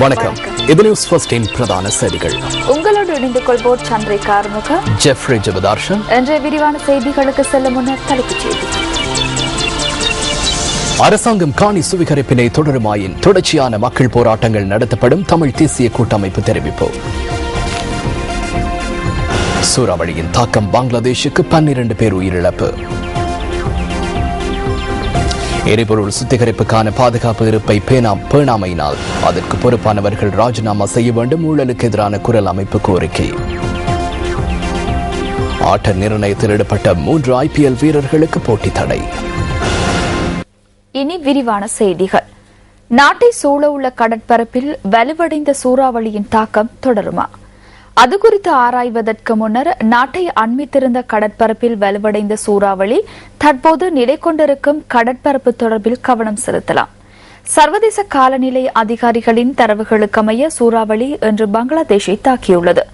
வணக்கம். இது நியூஸ் ஃபர்ஸ்டின் பிரதான செய்திகள். உங்களோடு இணைந்து கொள்வோர் சந்திரிகா ஆறுமுகம், ஜெஃப்ரி ஜெபதார்ஷன். இன்றைய விரிவான செய்திகளுக்கு செல்லும் முன்னர் தலைப்புச் செய்திகள். அரசாங்கம் காணி சுவீகரிப்பினை தொடருமாயின் தொடர்ச்சியான மக்கள் போராட்டங்கள் நடத்தப்படும் தமிழ் தேசிய கூட்டமைப்பு தெரிவிப்பு. சூறாவளியின் தாக்கம் பங்களாதேஷுக்கு 12 பேர் உயிரிழப்பு. எரிபொருள் சுத்திகரிப்புக்கான பாதுகாப்பு இருப்பை பேணாமையினால் அதற்கு பொறுப்பானவர்கள் ராஜினாமா செய்ய வேண்டும். ஊழலுக்கு எதிரான குரல் அமைப்பு கோரிக்கை. ஆட்ட நிர்ணயத்தில் ஈடுபட்ட 3 IPL வீரர்களுக்கு போட்டி தடை. இனி விரிவான செய்திகள். நாட்டை சூழ உள்ள கடற்பரப்பில் வலுவடைந்த சூறாவளியின் தாக்கம் தொடருமா? அது குறித்து ஆராய்வதற்கு முன்னர் நாட்டை அண்மித்திருந்த கடற்பரப்பில் வலுவடைந்த சூறாவளி தற்போது நிலை கொண்டிருக்கும் கடற்பரப்பு தொடர்பில் கவனம் செலுத்தலாம். சர்வதேச காலநிலை அதிகாரிகளின் தரவுகளுக்கமைய சூறாவளி இன்று பங்களாதேஷை தாக்கியுள்ளது.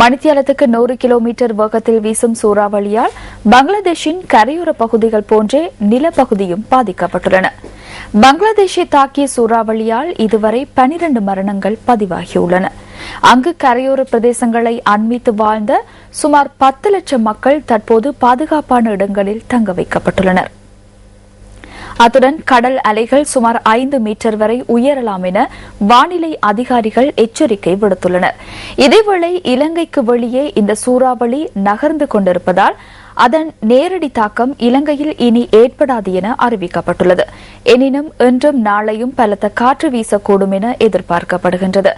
மணித்தியாலத்துக்கு 100 கிலோமீட்டர் வேகத்தில் வீசும் சூறாவளியால் பங்களாதேஷின் கரையோர பகுதிகள் போன்றே நிலப்பகுதியும் பாதிக்கப்பட்டுள்ளன. பங்களாதேஷை தாக்கிய சூறாவளியால் இதுவரை 12 மரணங்கள் பதிவாகியுள்ளன. அங்கு கரையோர பிரதேசங்களை அண்மித்து வாழ்ந்த சுமார் 10 லட்சம் மக்கள் தற்போது பாதுகாப்பான இடங்களில் தங்க வைக்கப்பட்டுள்ளனர். அத்துடன் கடல் அலைகள் சுமார் 5 மீட்டர் வரை உயரலாம் என வானிலை அதிகாரிகள் எச்சரிக்கை விடுத்துள்ளனர். இதேவேளை இலங்கைக்கு வெளியே இந்த சூறாவளி நகர்ந்து கொண்டிருப்பதால் அதன் நேரடி தாக்கம் இலங்கையில் இனி ஏற்படாது என அறிவிக்கப்பட்டுள்ளது. எனினும் இன்றும் நாளையும் பலத்த காற்று வீசக்கூடும் என எதிர்பார்க்கப்படுகின்றது.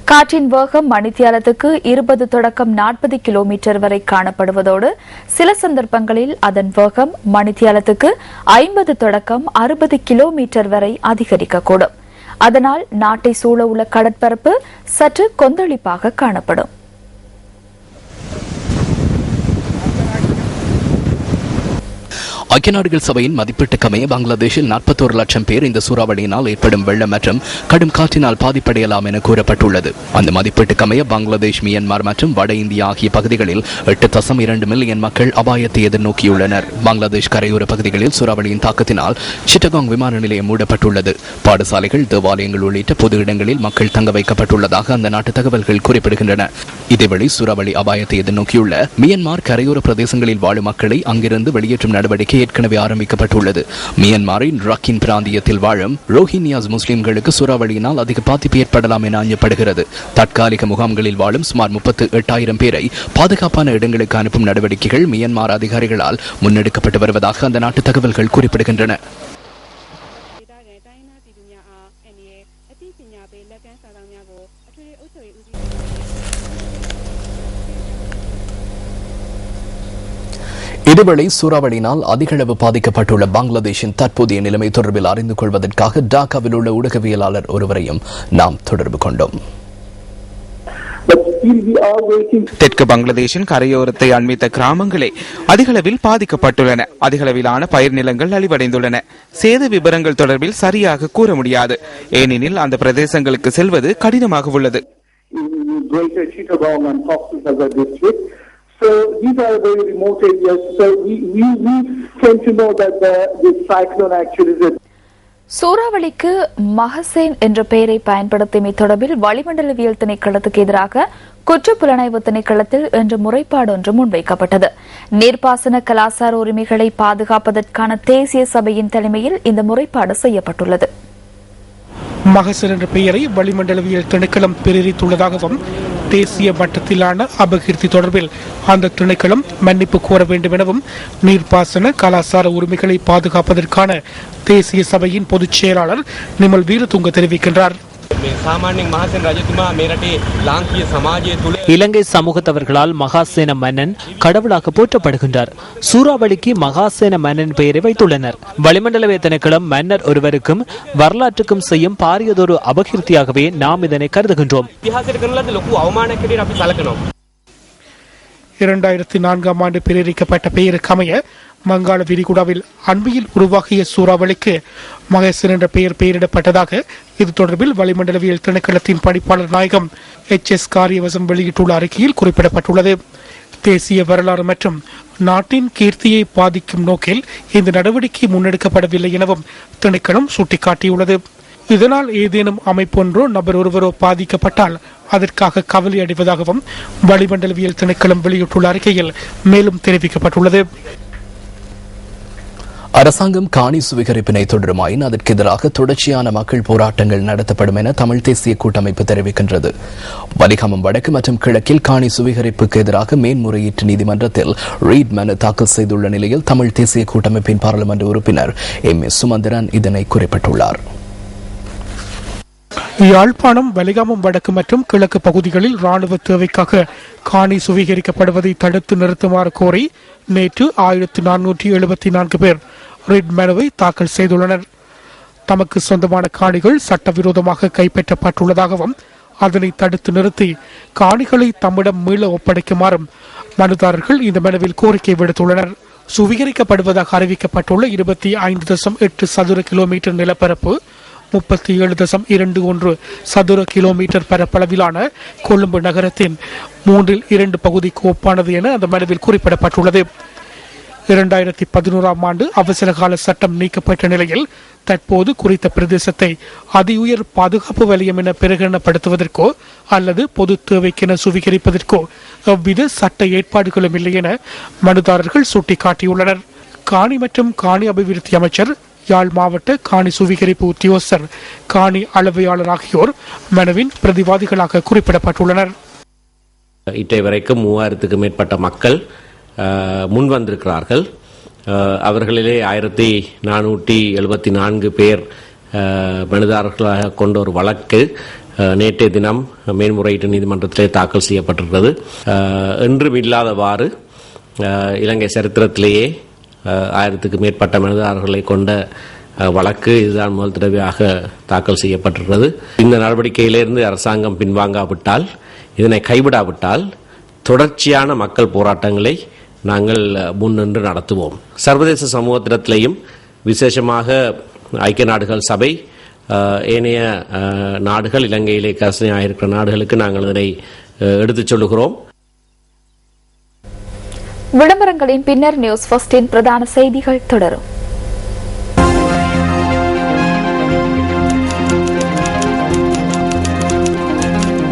காற்றின் வேகம் மணித்தியாலத்துக்கு 20 தொடக்கம் 40 கிலோமீட்டர் வரை காணப்படுவதோடு சில சந்தர்ப்பங்களில் அதன் வேகம் மணித்தியாலத்துக்கு 50 தொடக்கம் 60 கிலோமீட்டர் வரை அதிகரிக்கக்கூடும். அதனால் நாட்டை சூழ உள்ள கடற்பரப்பு சற்று கொந்தளிப்பாக காணப்படும். ஐக்கிய நாடுகள் சபையின் மதிப்பீட்டுக்கமைய பங்களாதேஷில் 41 லட்சம் பேர் இந்த சூறாவளியினால் ஏற்படும் வெள்ளம் மற்றும் கடும் காற்றினால் பாதிப்படையலாம் என கூறப்பட்டுள்ளது. அந்த மதிப்பீட்டுக்கமைய பங்களாதேஷ், மியான்மர் மற்றும் வட இந்தியா ஆகிய பகுதிகளில் 8.2 மில்லியன் மக்கள் அபாயத்தை எதிர்நோக்கியுள்ளனர். பங்களாதேஷ் கரையோர பகுதிகளில் சூறாவளியின் தாக்கத்தினால் சிட்டகாங் விமான நிலையம் மூடப்பட்டுள்ளது. பாடசாலைகள், தேவாலயங்கள் உள்ளிட்ட பொது இடங்களில் மக்கள் தங்க வைக்கப்பட்டுள்ளதாக அந்த நாட்டு தகவல்கள் குறிப்பிடுகின்றன. இதேவேளை சூறாவளி அபாயத்தை எதிர்நோக்கியுள்ள மியான்மர் கரையோர பிரதேசங்களில் வாழும் மக்களை அங்கிருந்து வெளியேற்றும் நடவடிக்கை ஏற்கனவே ஆரம்பிக்கப்பட்டுள்ளது. மியான்மரின் ரக்கின் பிராந்தியத்தில் வாழும் ரோஹிங்கியாஸ் முஸ்லிம்களுக்கு சூறாவளியினால் அதிக பாதிப்பு ஏற்படலாம் என அஞ்சப்படுகிறது. தற்காலிக முகாம்களில் வாழும் சுமார் 38,000 பேரை பாதுகாப்பான இடங்களுக்கு அனுப்பும் நடவடிக்கைகள் மியான்மர் அதிகாரிகளால் முன்னெடுக்கப்பட்டு வருவதாக அந்த நாட்டு தகவல்கள் குறிப்பிடுகின்றன. இதுவேளை சூறாவளியினால் அதிகளவு பாதிக்கப்பட்டுள்ள பங்களாதேஷின் தற்போதைய நிலைமை தொடர்பில் அறிந்து கொள்வதற்காக டாக்காவில் உள்ள ஊடகவியலாளர் ஒருவரையும் நாம் தொடர்பு கொண்டோம். தெற்கு பங்களாதேஷின் கரையோரத்தை அண்மித்த கிராமங்களே அதிகளவில் பாதிக்கப்பட்டுள்ளன. அதிகளவிலான பயிர் நிலங்கள் அழிவடைந்துள்ளன. சேத விவரங்கள் தொடர்பில் சரியாக கூற முடியாது. ஏனெனில் அந்த பிரதேசங்களுக்கு செல்வது கடினமாக உள்ளது. So these are very remote areas. So we came to know that this cyclone actually is a சூறாவளிக்கு மகசேன் என்ற பெயரை பயன்படுத்தியமை தொடர்பில் வளிமண்டலவியல் திணைக்களத்துக்கு எதிராக குற்றப்புலனாய்வு திணைக்களத்தில் இன்று முறைப்பாடு ஒன்று முன்வைக்கப்பட்டது. நீர்ப்பாசன கலாசார உரிமைகளை பாதுகாப்பதற்கான தேசிய சபையின் தலைமையில் இந்த முறைப்பாடு செய்யப்பட்டுள்ளது. மகசேன் என்ற பெயரை வளிமண்டலவியல் திணைக்களம் பிரேரித்துள்ளதாகவும் தேசிய மட்டத்திலான அபகீர்த்தி தொடர்பில் அந்த திணைக்களம் மன்னிப்பு கோர வேண்டும் எனவும் நீர்ப்பாசன கலாசார உரிமைகளை பாதுகாப்பதற்கான தேசிய சபையின் பொதுச் செயலாளர் நிமல் வீரதுங்க தெரிவிக்கின்றார். இலங்கை சமூகத்தவர்களால் மகாசேன மன்னன் கடவுளாக போற்றப்படுகின்றார். சூறாவளிக்கு மகாசேன மன்னன் பெயரை வைத்துள்ளனர். வளிமண்டலவியல் திணைக்களம் மன்னர் ஒருவருக்கும் வரலாற்றுக்கும் செய்யும் பாரியதொரு அபகீர்த்தியாகவே நாம் இதனை கருதுகின்றோம். 2004ஆம் ஆண்டு பிரேரிக்கப்பட்ட பெயருக்கு அமைய வங்காள விரிகுடாவில் அண்மையில் உருவாகிய சூறாவளிக்கு மகேசன் என்ற பெயரிடப்பட்டதாக இது தொடர்பில் வளிமண்டலவியல் திணைக்களத்தின் பணிப்பாளர் நாயகம் HS காரியவசம் வெளியிட்டுள்ள அறிக்கையில் குறிப்பிடப்பட்டுள்ளது. தேசிய வரலாறு மற்றும் நாட்டின் கீர்த்தியை பாதிக்கும் நோக்கில் இந்த நடவடிக்கை முன்னெடுக்கப்படவில்லை எனவும் திணைக்களம் சுட்டிக்காட்டியுள்ளது. இதனால் ஏதேனும் அமைப்பொன்றோ நபர் ஒருவரோ பாதிக்கப்பட்டால் அதற்காக கவலை அடைவதாகவும் வளிமண்டலவியல் திணைக்களம் வெளியிட்டுள்ள அறிக்கையில் மேலும் தெரிவிக்கப்பட்டுள்ளது. அரசாங்கம் காணி சுவீகரிப்பினை தொடருமாயின் அதற்கு எதிராக தொடர்ச்சியான மக்கள் போராட்டங்கள் நடத்தப்படும் என தமிழ் தேசிய கூட்டமைப்பு தெரிவிக்கின்றது. வலிகாமம் வடக்கு மற்றும் கிழக்கில் காணி சுவீகரிப்புக்கு எதிராக மேன்முறையீட்டு நீதிமன்றத்தில் ரீட் மனு தாக்கல் செய்துள்ள நிலையில் தமிழ் தேசிய கூட்டமைப்பின் பாராளுமன்ற உறுப்பினர் எம்.எஸ். சுமந்திரன் இதனை குறிப்பிட்டுள்ளார். யாழ்ப்பாணம் வலிகாமம் வடக்கு மற்றும் கிழக்கு பகுதிகளில் ராணுவ தேவைக்காக காணி சுவீகரிக்கப்படுவதை தடுத்து நிறுத்துமாறு கோரி நேற்று 1474 பேர் ரிட் மனுவை தாக்கல் செய்துள்ளனர். தமக்கு சொந்தமான காணிகள் சட்டவிரோதமாக கைப்பற்றப்பட்டுள்ளதாகவும் அதனை தடுத்து நிறுத்தி காணிகளை தம்மிடம் மீள ஒப்படைக்குமாறும் மனுதாரர்கள் இந்த மனுவில் கோரிக்கை விடுத்துள்ளனர். சுவீகரிக்கப்படுவதாக அறிவிக்கப்பட்டுள்ள 25.8 சதுர கிலோமீட்டர் நிலப்பரப்பு 37.21 சதுர கிலோமீட்டர் பரப்பளவிலான கொழும்பு நகரத்தின் 2/3 பகுதிக்கு ஒப்பானது என அந்த மனுவில் குறிப்பிடப்பட்டுள்ளது. 2011ஆம் ஆண்டு அவசர கால சட்டம் நீக்கப்பட்ட நிலையில் தற்போது குறித்த பிரதேசத்தை அதிஉயர் பாதுகாப்பு வலயம் என பிரகடனப்படுத்துவதற்கோ அல்லது பொது தேவைக்கென சுவீகரிப்பதற்கோ எவ்வித சட்ட ஏற்பாடுகளும் இல்லை என மனுதாரர்கள் சுட்டிக்காட்டியுள்ளனர். காணி மற்றும் காணி அபிவிருத்தி அமைச்சர், யாழ் மாவட்ட காணி சுவீகரிப்பு உத்தியோகஸ்தர், காணி அளவையாளர் ஆகியோர் மனுவின் பிரதிவாதிகளாக குறிப்பிடப்பட்டுள்ளனர். இட்டை வரைக்கும் 3000க்கும் மேற்பட்ட மக்கள் முன் வந்திருக்கிறார்கள். அவர்களிலே 1474 பேர் மனுதாரர்களாக கொண்ட ஒரு வழக்கு நேற்றைய தினம் மேன்முறையீட்டு நீதிமன்றத்திலே தாக்கல் செய்யப்பட்டிருக்கிறது. என்றும் இல்லாதவாறு இலங்கை சரித்திரத்திலேயே 1000க்கும் மேற்பட்ட மனுதாரர்களை கொண்ட வழக்கு இதுதான் முதல் தடவையாக தாக்கல் செய்யப்பட்டிருக்கிறது. இந்த நடவடிக்கையிலிருந்து அரசாங்கம் பின்வாங்காவிட்டால், இதனை கைவிடாவிட்டால் தொடர்ச்சியான மக்கள் போராட்டங்களை நாங்கள் முன்னின்று நடத்துவோம். சர்வதேச சமூகத்திடத்திலேயும் விசேஷமாக ஐக்கிய நாடுகள் சபை, ஏனைய நாடுகள், இலங்கையிலே கசனையாக இருக்கிற நாடுகளுக்கு நாங்கள் இதனை எடுத்துச் சொல்லுகிறோம். விளம்பரங்களின் பின்னர் நியூஸ் ஃபர்ஸ்டின் பிரதான செய்திகள் தொடரும்.